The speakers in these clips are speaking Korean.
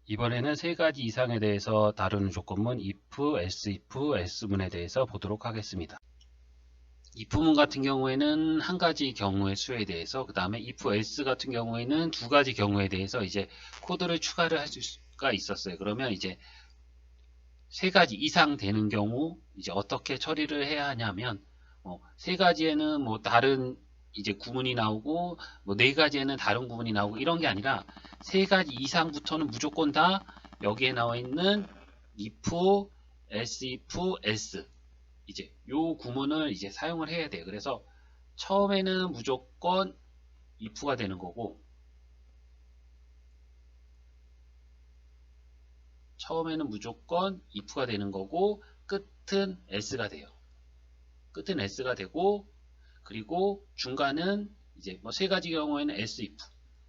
이번에는 세 가지 이상에 대해서 다루는 조건문 if, elsif, else문에 대해서 보도록 하겠습니다. if문 같은 경우에는 한 가지 경우의 수에 대해서, 그 다음에 if, else 같은 경우에는 두 가지 경우에 대해서 이제 코드를 추가를 할 수가 있었어요. 그러면 이제 세 가지 이상 되는 경우 이제 어떻게 처리를 해야 하냐면, 세 가지에는 뭐 다른 이제 구문이 나오고, 뭐 네 가지에는 다른 구문이 나오고, 이런 게 아니라 세 가지 이상부터는 무조건 다 여기에 나와 있는 if, elsif, else 이제 요 구문을 이제 사용을 해야 돼요. 그래서 처음에는 무조건 if가 되는 거고, 처음에는 무조건 if가 되는 거고, 끝은 s가 돼요. 끝은 s가 되고, 그리고 중간은 이제 뭐 세 가지 경우에는 elsif,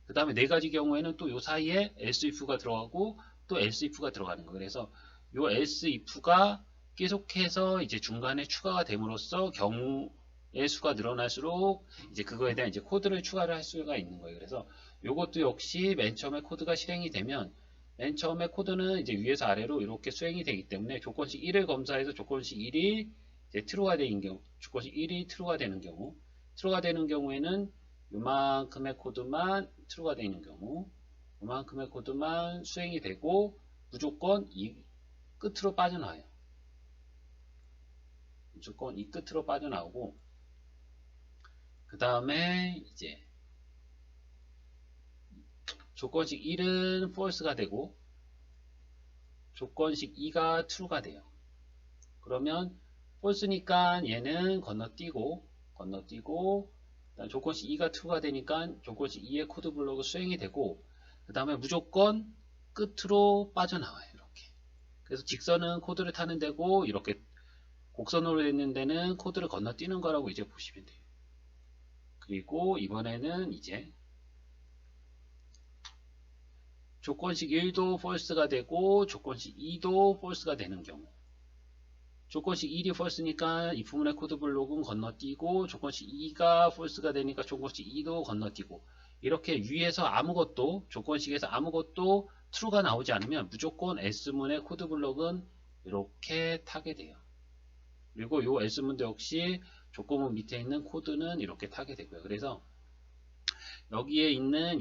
그 다음에 네 가지 경우에는 또 요 사이에 elsif가 들어가고 또 elsif가 들어가는 거예요. 그래서 요 elsif가 계속해서 이제 중간에 추가가 됨으로써 경우의 수가 늘어날수록 이제 그거에 대한 이제 코드를 추가를 할 수가 있는 거예요. 그래서 요것도 역시 맨 처음에 코드가 실행이 되면 맨 처음에 코드는 이제 위에서 아래로 이렇게 수행이 되기 때문에 조건식 1을 검사해서 조건식 1이 이제 true가 되는 경우, 조건식 1이 true가 되는 경우, true가 되는 경우에는 요만큼의 코드만 true가 되는 경우, 요만큼의 코드만 수행이 되고 무조건 이 끝으로 빠져나와요. 무조건 이 끝으로 빠져나오고, 그 다음에 이제 조건식 1은 false가 되고 조건식 2가 true가 돼요. 그러면 false니까 얘는 건너뛰고 조건식 2가 true가 되니까 조건식 2의 코드 블록은 수행이 되고, 그 다음에 무조건 끝으로 빠져나와요. 이렇게. 그래서 직선은 코드를 타는 데고, 이렇게 곡선으로 있는 데는 코드를 건너뛰는 거라고 이제 보시면 돼요. 그리고 이번에는 이제 조건식 1도 false가 되고 조건식 2도 false가 되는 경우, 조건식 1이 false니까 if문의 코드 블록은 건너뛰고, 조건식 2가 false가 되니까 조건식 2도 건너뛰고, 이렇게 위에서 아무것도, 조건식에서 아무것도 true가 나오지 않으면 무조건 else문의 코드 블록은 이렇게 타게 돼요. 그리고 이 else문도 역시 조건문 밑에 있는 코드는 이렇게 타게 되고요. 그래서 여기에 있는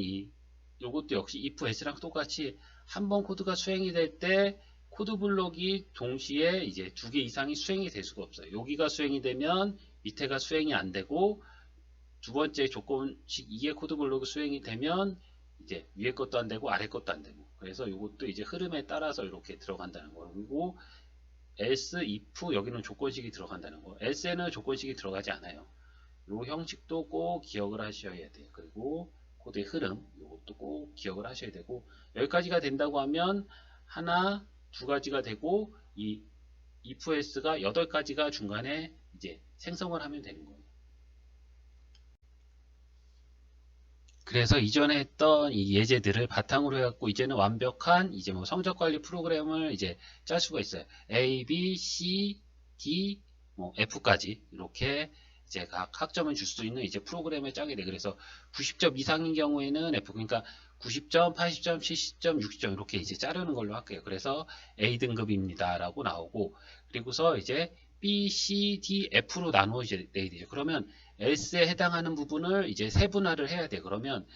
요것도 역시 if, else랑 똑같이 한번 코드가 수행이 될 때 코드 블록이 동시에 이제 두 개 이상이 수행이 될 수가 없어요. 여기가 수행이 되면 밑에가 수행이 안 되고, 두 번째 조건식 2의 코드 블록이 수행이 되면 이제 위에 것도 안 되고 아래 것도 안 되고, 그래서 이것도 이제 흐름에 따라서 이렇게 들어간다는 거. 그리고 else, if 여기는 조건식이 들어간다는 거. else에는 조건식이 들어가지 않아요. 이 형식도 꼭 기억을 하셔야 돼요. 그리고 코드의 흐름, 이것도 꼭 기억을 하셔야 되고, 여기까지가 된다고 하면 하나, 두 가지가 되고, 이 if else가 8가지가 중간에 이제 생성을 하면 되는 거예요. 그래서 이전에 했던 이 예제들을 바탕으로 해갖고 이제는 완벽한 이제 뭐 성적 관리 프로그램을 이제 짤 수가 있어요. A, B, C, D, 뭐 F까지 이렇게 이제 각 학점을 줄 수 있는 이제 프로그램을 짜게 돼. 그래서 90점 이상인 경우에는 F, 그러니까 90점, 80점, 70점, 60점 이렇게 이제 자르는 걸로 할게요. 그래서 A 등급입니다라고 나오고, 그리고서 이제 B, C, D, F로 나누어 내야 되죠. 그러면 else에 해당하는 부분을 이제 세분화를 해야 돼. 그러면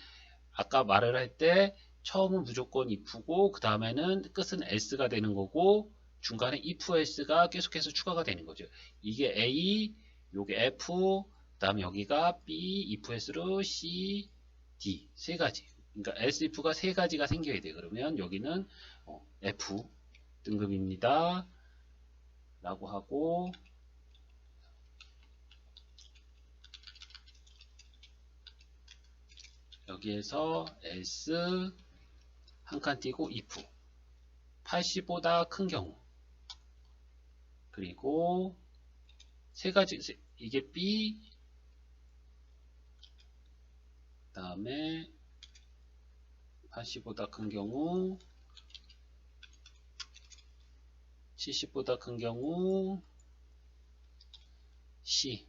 아까 말을 할 때 처음은 무조건 if고, 그 다음에는 끝은 else가 되는 거고, 중간에 if else가 계속해서 추가가 되는 거죠. 이게 A, 요게 F, 그 다음에 여기가 B, if else로 C, D 세 가지. 그러니까 else if가 세 가지가 생겨야 돼. 그러면 여기는 F 등급입니다 라고 하고, 여기에서 else 한 칸 띄고 if 80보다 큰 경우, 그리고 세 가지, 이게 B, 그 다음에 80보다 큰 경우, 70보다 큰 경우, C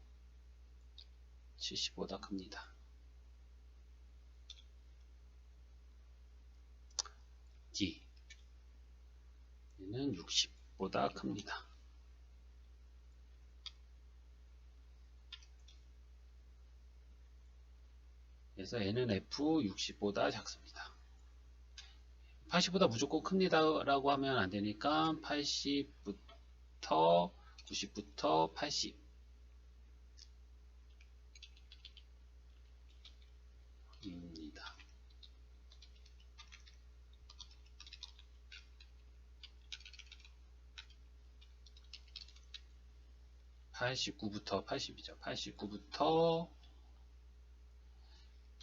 70보다 큽니다. D 얘는 60보다 큽니다. 그래서 얘는 F60보다 작습니다. 80보다 무조건 큽니다 라고 하면 안 되니까 80부터 90부터 80 입니다. 89부터 80이죠.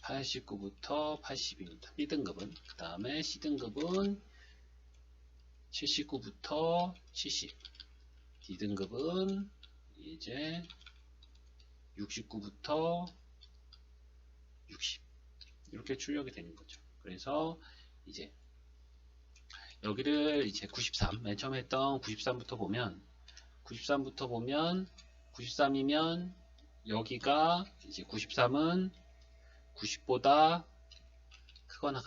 89부터 80입니다. B등급은. 그 다음에 C등급은 79부터 70. D등급은 이제 69부터 60. 이렇게 출력이 되는 거죠. 그래서 이제 여기를 이제 93, 맨 처음에 했던 93부터 보면 93이면 여기가 이제 93은 90보다 크거나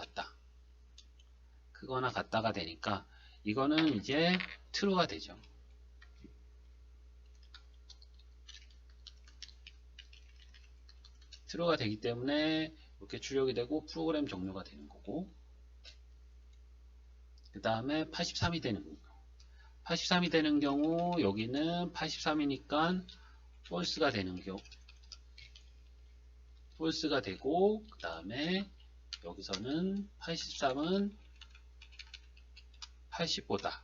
같다가 되니까 이거는 이제 true가 되죠. true가 되기 때문에 이렇게 출력이 되고 프로그램 종료가 되는 거고, 그 다음에 83이 되는 거고, 83이 되는 경우 여기는 83이니까 false가 되는 경우 false가 되고, 그 다음에 여기서는 83은 80보다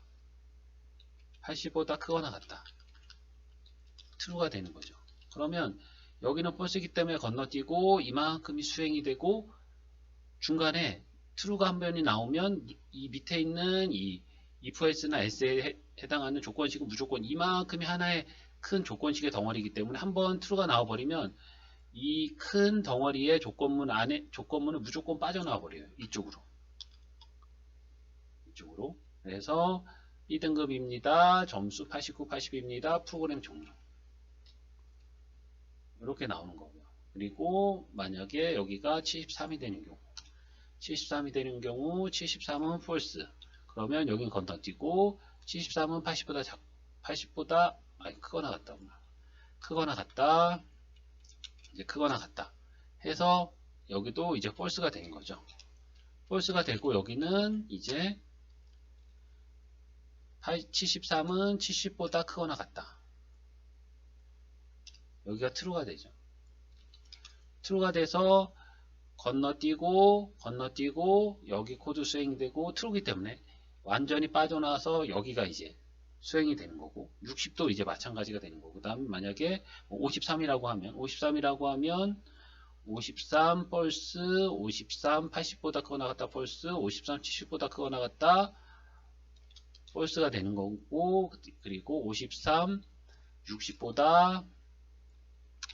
크거나 같다, true가 되는 거죠. 그러면 여기는 false이기 때문에 건너뛰고 이만큼이 수행이 되고, 중간에 true가 한 변이 나오면 이 밑에 있는 이 if else나 else에 해당하는 조건식은 무조건 이만큼이 하나의 큰 조건식의 덩어리이기 때문에 한번 true가 나와버리면 이 큰 덩어리의 조건문은 무조건 빠져나와 버려요. 이쪽으로. 그래서 B등급입니다. 점수 89, 80입니다. 프로그램 종료. 이렇게 나오는 거고요. 그리고 만약에 여기가 73이 되는 경우, 73은 false. 그러면 여기는 건너뛰고 73은 80보다 크거나 같다 해서 여기도 이제 false가 된 거죠. false가 되고 여기는 이제 73은 70보다 크거나 같다. 여기가 true가 되죠. true가 돼서 건너뛰고 여기 코드 수행되고 true이기 때문에 완전히 빠져나와서 여기가 이제 수행이 되는 거고, 60도 이제 마찬가지가 되는 거고, 그 다음에 만약에 53이라고 하면 53 false, 53 80보다 크거나 같다 false, 53 70보다 크거나 같다 false가 되는 거고, 그리고 53 60보다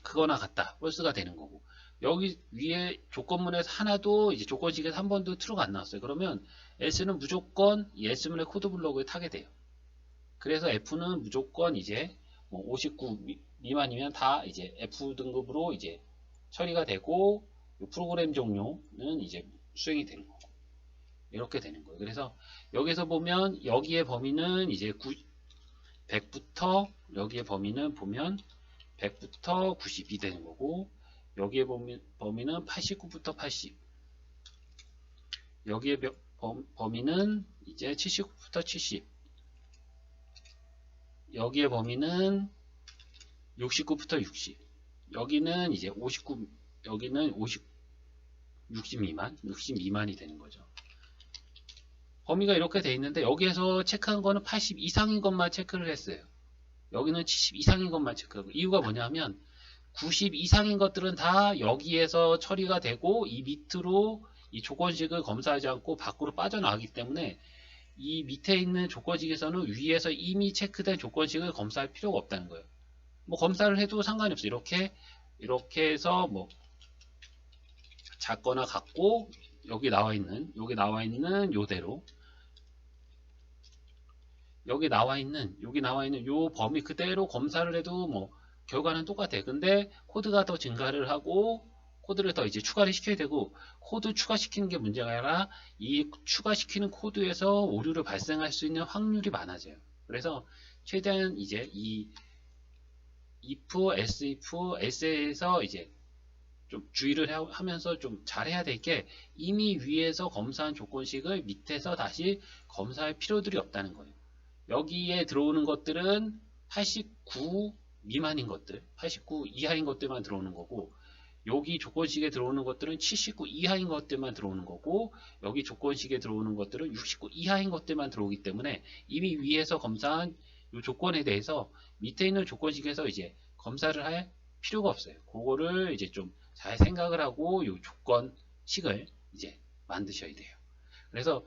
크거나 같다 false가 되는 거고, 여기 위에 조건문에서 하나도 이제 조건식에서 한 번도 true가 안 나왔어요. 그러면 S는 무조건 이 S문의 코드 블록을 타게 돼요. 그래서 F는 무조건 이제 59 미만이면 다 이제 F 등급으로 이제 처리가 되고, 프로그램 종료는 이제 수행이 되는 거고, 이렇게 되는 거예요. 그래서 여기서 보면 여기의 범위는 이제 100부터 여기의 범위는 보면 100부터 90이 되는 거고, 여기의 범위는 89부터 80, 여기의 범위는 이제 79부터 70, 여기의 범위는 69부터 60, 여기는 이제 59, 여기는 60 미만이 되는 거죠. 범위가 이렇게 돼 있는데 여기에서 체크한 거는 80 이상인 것만 체크를 했어요. 여기는 70 이상인 것만 체크하고, 이유가 뭐냐면 90 이상인 것들은 다 여기에서 처리가 되고 이 밑으로 이 조건식을 검사하지 않고 밖으로 빠져나가기 때문에 이 밑에 있는 조건식에서는 위에서 이미 체크된 조건식을 검사할 필요가 없다는 거예요. 뭐 검사를 해도 상관이 없어요. 이렇게 해서 뭐 작거나 같고, 여기 나와 있는 요대로 여기 나와 있는 요 범위 그대로 검사를 해도 뭐 결과는 똑같아요. 근데 코드가 더 증가를 하고 코드를 더 이제 추가를 시켜야 되고, 코드 추가시키는 게 문제가 아니라 이 추가시키는 코드에서 오류를 발생할 수 있는 확률이 많아져요. 그래서 최대한 이제 이 if, elsif, else에서 이제 좀 주의를 하면서 좀 잘해야 될 게, 이미 위에서 검사한 조건식을 밑에서 다시 검사할 필요들이 없다는 거예요. 여기에 들어오는 것들은 89 미만인 것들, 89 이하인 것들만 들어오는 거고, 여기 조건식에 들어오는 것들은 79 이하인 것들만 들어오는 거고, 여기 조건식에 들어오는 것들은 69 이하인 것들만 들어오기 때문에 이미 위에서 검사한 이 조건에 대해서 밑에 있는 조건식에서 이제 검사를 할 필요가 없어요. 그거를 이제 좀 잘 생각을 하고 이 조건식을 이제 만드셔야 돼요. 그래서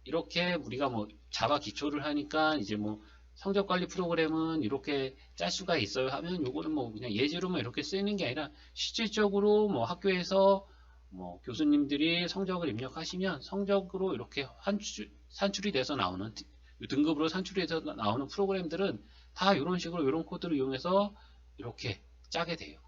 이렇게 우리가 뭐 자바 기초를 하니까 이제 뭐 성적관리 프로그램은 이렇게 짤 수가 있어요 하면, 요거는 뭐 그냥 예제로만 이렇게 쓰이는 게 아니라 실질적으로 뭐 학교에서 뭐 교수님들이 성적을 입력하시면 성적으로 이렇게 산출이 돼서 나오는, 등급으로 산출이 돼서 나오는 프로그램들은 다 이런 식으로 이런 코드를 이용해서 이렇게 짜게 돼요.